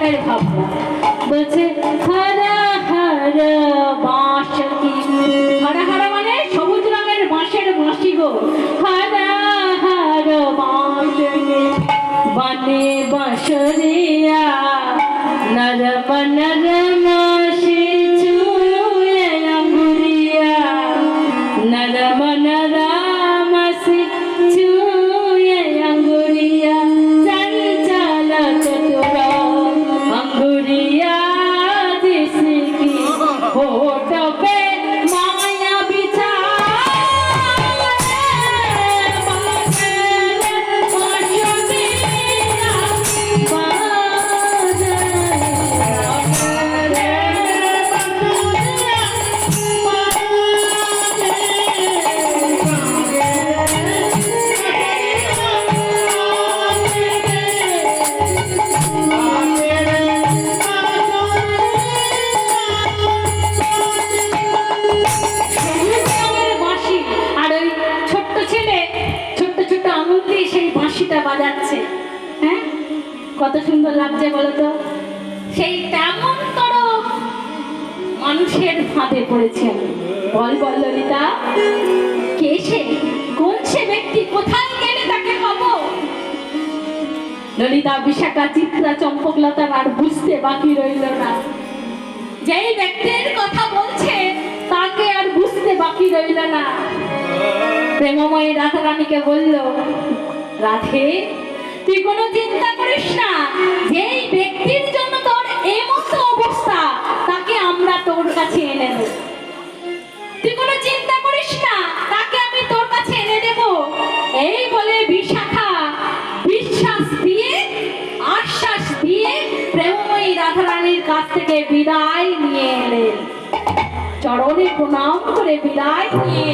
রাধার ভাবনা বলছে হারা হারা বাঁশ কি, হারা হারা মানে সবুজ রঙের বাঁশের বাঁশি গো, হারা হারা বাঁশ বনে বাঁশরিয়া নরম নরম সে ছুঁয়ে আঙ্গুরিয়া, নরম নরম সে ছুঁয়ে আঙ্গুরিয়া, চঞ্চল চতুর अंगुरिया जिसकी होठ पे माया बिछा বাজাচ্ছে। হ্যাঁ, কত সুন্দর লাগছে বলতো। সেই তেমন তর মানুষের ফাঁদে পড়েছে। বল বল ললিতা, কে সে? কোন সে ব্যক্তি? কোথায় গেলে তাকে পাবো? ললিতা, বিশাখা, চিত্রা, চম্পকলতার আর বুঝতে বাকি রইল না। যেই ব্যক্তির কথা বলছে তাকে আর বুঝতে বাকি রইল না। প্রেমময়ী রাধারানীকে বলল, রাধে, তুই কোনো চিন্তা করিস না, যেই ব্যক্তির জন্য তোর এমন অবস্থা তাকে আমরা তোর কাছে এনে দেব। তুই কোনো চিন্তা করিস না, তাকে আমি তোর কাছে এনে দেব। এই বলে বিশাখা বিশ্বাস দিয়ে, আশ্বাস দিয়ে প্রেমময়ী রাধারানীর কাছ থেকে বিদায় নিয়ে এলেন। চরণে প্রণাম করে বিদায় নিয়ে